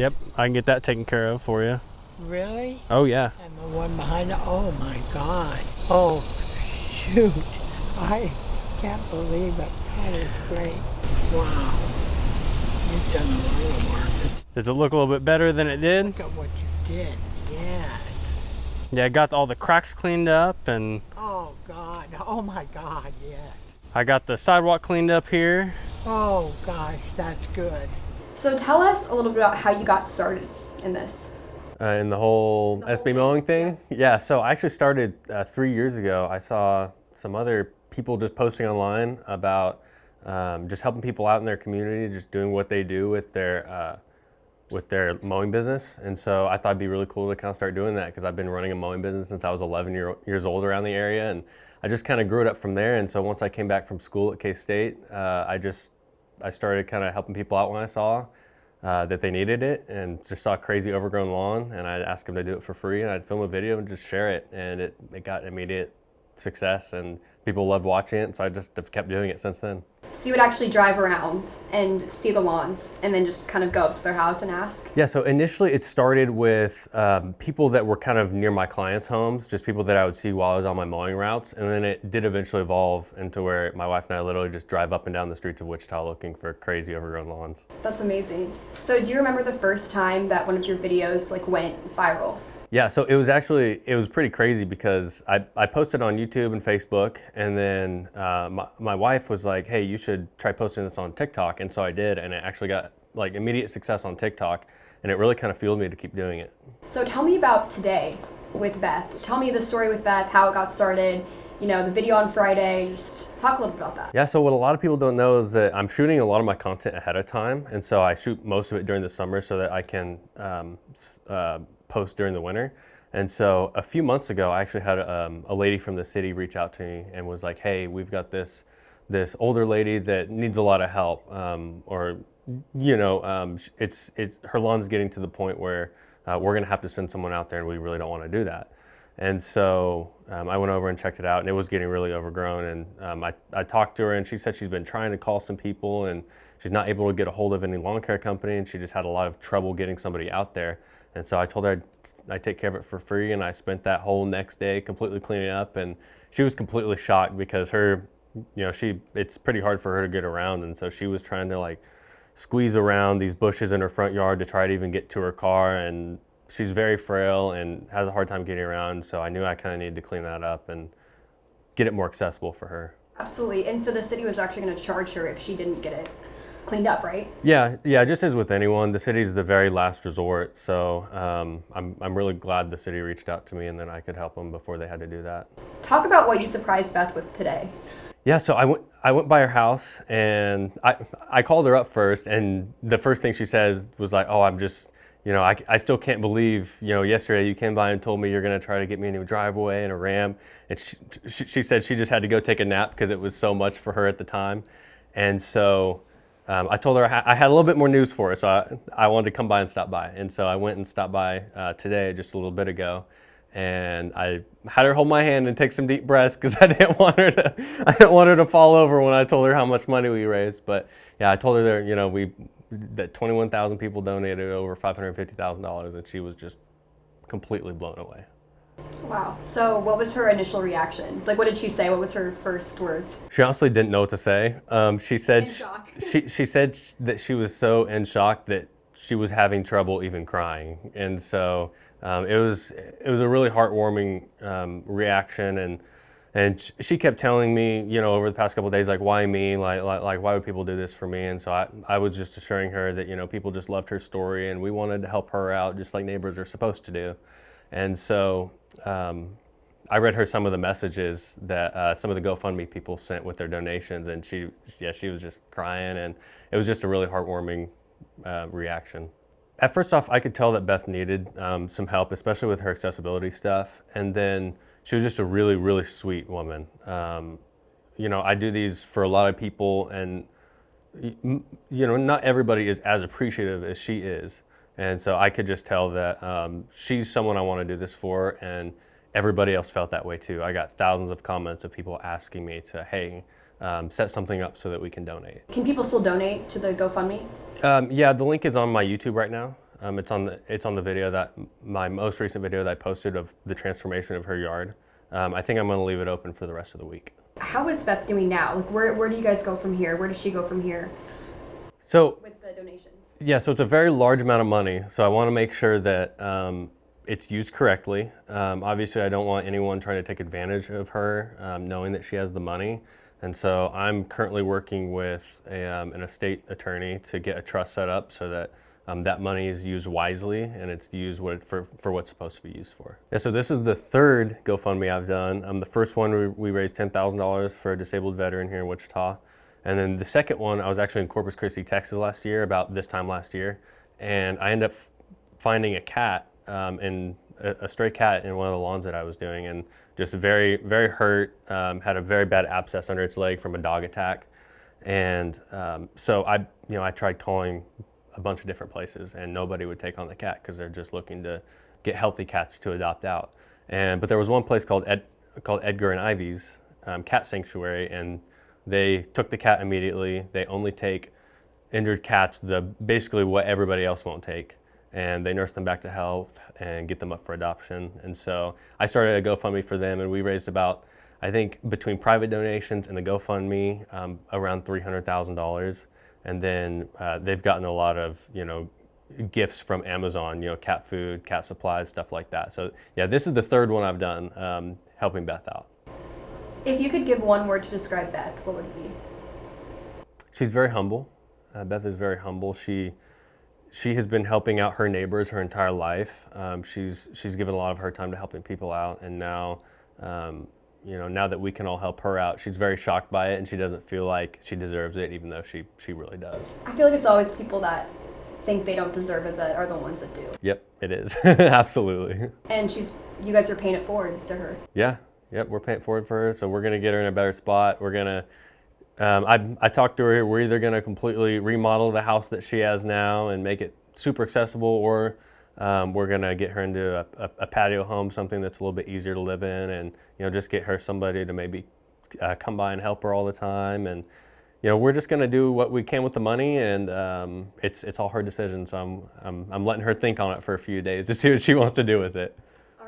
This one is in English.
Yep, I can get that taken care of for you. Really? Oh yeah. And the one behind it? Oh my God. Oh, shoot. I can't believe it. That is great. Wow. You've done a lot of work. Does it look a little bit better than it did? Look at what you did. Yes. Yeah, I got all the cracks cleaned up, and Oh God. Oh my God, yes. I got the sidewalk cleaned up here. Oh gosh, that's good. So tell us a little bit about how you got started in this. In the whole SB Mowing thing? Yeah, so I actually started 3 years ago. I saw some other people just posting online about just helping people out in their community, just doing what they do with their mowing business. And so I thought it'd be really cool to kind of start doing that because I've been running a mowing business since I was 11 years old around the area. And I just kind of grew it up from there. And so once I came back from school at K-State, I started kind of helping people out when I saw that they needed it and just saw a crazy overgrown lawn, and I'd ask them to do it for free, and I'd film a video and just share it, and it got immediate success, and people loved watching it, so I just have kept doing it since then. So you would actually drive around and see the lawns and then just kind of go up to their house and ask? Yeah, so initially it started with people that were kind of near my clients' homes, just people that I would see while I was on my mowing routes, and then it did eventually evolve into where my wife and I literally just drive up and down the streets of Wichita looking for crazy overgrown lawns. That's amazing. So do you remember the first time that one of your videos went viral? Yeah, so it was pretty crazy because I posted on YouTube and Facebook, and then my wife was like, hey, you should try posting this on TikTok, and so I did, and it actually got immediate success on TikTok, and it really kind of fueled me to keep doing it. So tell me about today with Beth. Tell me the story with Beth, how it got started, the video on Friday, just talk a little bit about that. Yeah, so what a lot of people don't know is that I'm shooting a lot of my content ahead of time, and so I shoot most of it during the summer so that I can post during the winter. And so a few months ago, I actually had a lady from the city reach out to me and was like, hey, we've got this older lady that needs a lot of help, her lawn's getting to the point where we're gonna have to send someone out there, and we really don't want to do that. And so I went over and checked it out, and it was getting really overgrown. And I talked to her, and she said she's been trying to call some people, and she's not able to get a hold of any lawn care company, and she just had a lot of trouble getting somebody out there. And so I told her I'd take care of it for free, and I spent that whole next day completely cleaning up, and she was completely shocked because it's pretty hard for her to get around, and so she was trying to squeeze around these bushes in her front yard to try to even get to her car, and she's very frail and has a hard time getting around, so I knew I kind of needed to clean that up and get it more accessible for her. Absolutely, and so the city was actually going to charge her if she didn't get it cleaned up, right? Yeah, just as with anyone, the city's the very last resort, so I'm really glad the city reached out to me and then I could help them before they had to do that. Talk about what you surprised Beth with today. Yeah, so I went by her house, and I called her up first, and the first thing she says was like, oh, I'm just, I still can't believe, yesterday you came by and told me you're going to try to get me a new driveway and a ramp. And she said she just had to go take a nap because it was so much for her at the time. And so I told her I had a little bit more news for her, so I wanted to come by and stop by. And so I went and stopped by today, just a little bit ago. And I had her hold my hand and take some deep breaths because I didn't want her to fall over when I told her how much money we raised. But yeah, I told her that 21,000 people donated over $550,000, and she was just completely blown away. Wow. So what was her initial reaction? What did she say? What was her first words? She honestly didn't know what to say. She said In shock. she said that she was so in shock that she was having trouble even crying, and so it was a really heartwarming reaction, and she kept telling me, over the past couple of days, why me, why would people do this for me? And so I was just assuring her that people just loved her story, and we wanted to help her out just like neighbors are supposed to do. And so I read her some of the messages that some of the GoFundMe people sent with their donations, and she was just crying, and it was just a really heartwarming reaction. At first off, I could tell that Beth needed some help, especially with her accessibility stuff. And then she was just a really, really sweet woman. I do these for a lot of people, and not everybody is as appreciative as she is. And so I could just tell that she's someone I want to do this for, and everybody else felt that way too. I got thousands of comments of people asking me to, hey, set something up so that we can donate. Can people still donate to the GoFundMe? Yeah, the link is on my YouTube right now. It's on the video that my most recent video that I posted of the transformation of her yard. I think I'm going to leave it open for the rest of the week. How is Beth doing now? Like, where do you guys go from here? Where does she go from here So with the donations? yeah, so it's a very large amount of money. So I want to make sure that it's used correctly. Obviously, I don't want anyone trying to take advantage of her, knowing that she has the money. And so I'm currently working with an estate attorney to get a trust set up so that that money is used wisely and it's used for what it's supposed to be used for. Yeah, so this is the third GoFundMe I've done. The first one, we raised $10,000 for a disabled veteran here in Wichita. And then the second one, I was actually in Corpus Christi, Texas last year, about this time last year. And I ended up finding a cat, a stray cat in one of the lawns that I was doing, and just very, very hurt, had a very bad abscess under its leg from a dog attack. And so I tried calling a bunch of different places, and nobody would take on the cat because they're just looking to get healthy cats to adopt out. But there was one place called Edgar and Ivy's Cat Sanctuary, and they took the cat immediately. They only take injured cats, basically what everybody else won't take, and they nurse them back to health and get them up for adoption. And so I started a GoFundMe for them, and we raised about, I think, between private donations and the GoFundMe, around $300,000. And then they've gotten a lot of, gifts from Amazon, cat food, cat supplies, stuff like that. So yeah, this is the third one I've done, helping Beth out. If you could give one word to describe Beth, what would it be? She's very humble. Beth is very humble. She has been helping out her neighbors her entire life. She's given a lot of her time to helping people out, and now, now that we can all help her out, she's very shocked by it, and she doesn't feel like she deserves it, even though she really does. I feel like it's always people that think they don't deserve it that are the ones that do. Yep, it is. Absolutely. And you guys are paying it forward to her. Yeah. Yep, we're paying it forward for her, so we're gonna get her in a better spot. We're gonna, I talked to her, we're either gonna completely remodel the house that she has now and make it super accessible, or we're gonna get her into a patio home, something that's a little bit easier to live in, and just get her somebody to maybe come by and help her all the time. And we're just gonna do what we can with the money, and it's all her decision. So I'm letting her think on it for a few days to see what she wants to do with it.